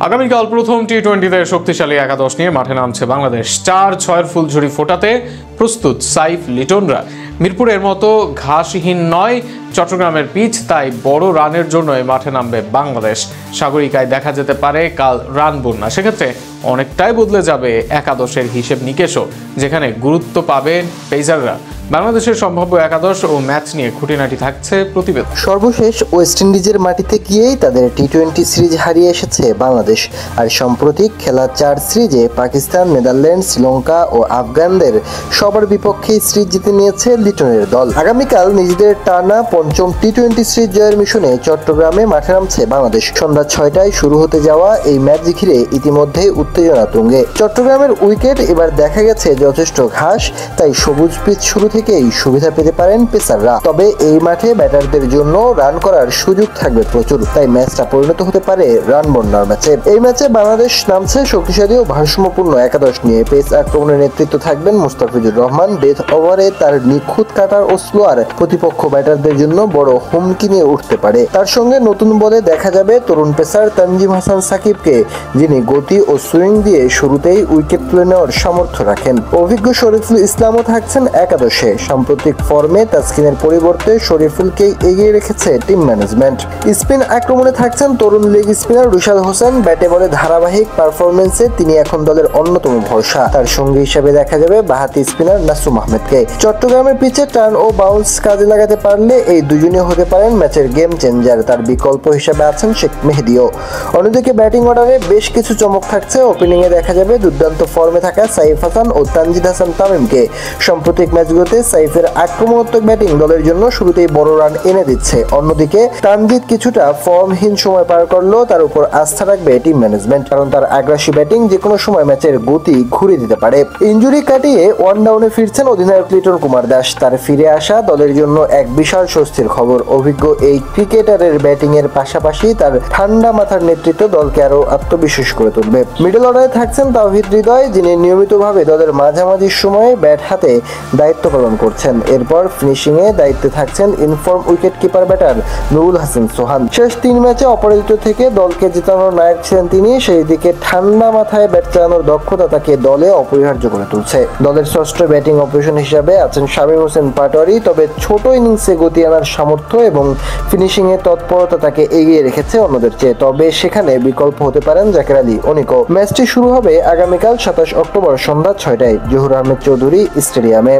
আগামীকাল প্রথম টি-20তে শক্তিশালী একাদশ নিয়ে মাঠে নামছে বাংলাদেশ। 4-6 ফুলঝুরি ফোটাতে প্রস্তুত সাইফ লিটনরা। মিরপুরের মতো ঘাসহীন নয় চট্টগ্রামের পিচ, তাই বড় রানের জন্যই মাঠে নামবে বাংলাদেশ। সাগরিকায় দেখা যেতে পারে কাল রান বন্যা, সেক্ষেত্রে অনেকটাই বদলে যাবে একাদশের হিসেব নিকেশও, যেখানে গুরুত্ব পাবেন পেসাররা। বাংলাদেশের সম্ভাব্য একাদশ ও ম্যাচ নিয়ে খুঁটিনাটি থাকছে প্রতিবেদন। সর্বশেষ ওয়েস্ট ইন্ডিজের মাটিতে গিয়েই তাদের টি-20 সিরিজ হারিয়ে এসেছে বাংলাদেশ। আর সাম্প্রতিক খেলা 4 সিরিজে পাকিস্তান, নেদারল্যান্ড, শ্রীলঙ্কা ও আফগানদের সবার বিপক্ষেই সিরিজ জিতে নিয়েছে লিটনের দল। আগামীকাল নিজেদের টানা পঞ্চম টি-20 সিরিজ জয়ের মিশনে চট্টগ্রামে মাঠে নামছে বাংলাদেশ। সন্ধ্যা 6টায় শুরু হতে যাওয়া এই ম্যাচ ঘিরে ইতিমধ্যে উত্তেজনা তুঙ্গে। চট্টগ্রামের উইকেট এবার দেখা গেছে যথেষ্ট ঘাস, তাই সবুজ পিচ শুরু থেকেই সুবিধা পেতে পারেন পেসাররা। তবে এই মাঠে ব্যাটারদের জন্য রান করার সুযোগ থাকবে প্রচুর, তাই ম্যাচটা পরিণত হতে পারে রান বন্যার ম্যাচে। এই ম্যাচে বাংলাদেশ নামছে শক্তিশালী ও ভারসাম্যপূর্ণ একাদশ নিয়ে। পেস আক্রমণের নেতৃত্ব থাকবেন মুস্তাফিজুর রহমান। ডেথ ওভারে তার নিখুঁত কাটার ও স্লোয়ার প্রতিপক্ষ ব্যাটারদের জন্য বড় হুমকি নিয়ে উঠতে পারে। তার সঙ্গে নতুন বলে দেখা যাবে তরুণ পেসার তানজিম হাসান সাকিবকে, যিনি গতি ও সুইং দিয়ে শুরুতেই উইকেট তুলে নেওয়ার সামর্থ্য রাখেন। অভিজ্ঞ শরীফুল ইসলামও থাকছেন একাদশে। সাম্প্রতিক ফর্মে তাসকিনের পরিবর্তে শরীফুলকে এগিয়ে রেখেছে টিম ম্যানেজমেন্ট। স্পিন আক্রমণে থাকছেন তরুণ লেগ স্পিনার রুশাদ হোসেন। ব্যাটে বলে ধারাবাহিক পারফরমেন্সে তিনি এখন দলের অন্যতম ভরসা। তার সঙ্গী হিসেবে দেখা যাবে বাঁহাতি স্পিনার নাসুম আহমেদকে। চট্টগ্রামের পিচে টার্ন ও বাউন্স কাজে লাগাতে পারলে এই দুজনই হতে পারেন ম্যাচের গেম চেঞ্জার। তার বিকল্প হিসেবে আছেন শেখ মেহেদিও। অন্যদিকে ব্যাটিং অর্ডারে বেশ কিছু চমক থাকছে। ওপেনিংয়ে দেখা যাবে দুর্দান্ত ফর্মে থাকা সাইফ হাসান ও তানজিদ হাসান তামিমকে। সাম্প্রতিক ম্যাচগুলোতে সাইফের আক্রমণাত্মক ব্যাটিং দলের জন্য শুরুতেই বড় রান এনে দিচ্ছে। অন্যদিকে তানজিদ কিছুটা ফর্মহীন সময় পার করলেও তার উপর আস্থা রাখবে টিম ম্যানেজমেন্ট, কারণ তার আগ্রাসী ব্যাটিং যেকোনো সময় ম্যাচের গতি ঘুরিয়ে দিতে পারে। ইনজুরি কাটিয়ে ওয়ান ডাউনে ফিরছেন অধিনায়ক লিটন কুমার দাস। তার ফিরে আসা দলের জন্য এক বিশাল স্বস্তির খবর। অভিজ্ঞ এই ক্রিকেটারের ব্যাটিং এর পাশাপাশি তার ঠান্ডা মাথার নেতৃত্ব দলকে আরো আত্মবিশ্বাস করে তুলবে। মিডল অর্ডারে থাকছেন তাওহিদ হৃদয়, যিনি নিয়মিতভাবে দলের মাঝামাঝি সময়ে ব্যাট হাতে দায়িত্ব পালন করছেন। এরপর ফিনিশিং এ দায়িত্বে থাকছেন inform wicket keeper batter Nurul Hasan Sohan. শেষ 3 ম্যাচে অপরাজিত থেকে দলকে জেতানোর নায়ক ছিলেন তিনি। সেই দিকে ঠান্ডা মাথায় ব্যাট চালানোর দক্ষতা তাকে দলে অপরিহার্য করে তুলছে। দলের ষষ্ঠ ব্যাটিং অপারেশন হিসাবে আছেন শামীম হোসেন পাটোয়ারি। তবে ছোট ইনিংসে গতি আনার সামর্থ্য এবং ফিনিশিং এ তৎপরতা তাকে এগিয়ে রেখেছে অন্যদের চেয়ে। তবে সেখানে বিকল্প হতে পারেন জাকের আলী অনিকো। ম্যাচটি শুরু হবে আগামীকাল 27 অক্টোবর সন্ধ্যা 6টায় জহুর আহমেদ চৌধুরী স্টেডিয়ামে।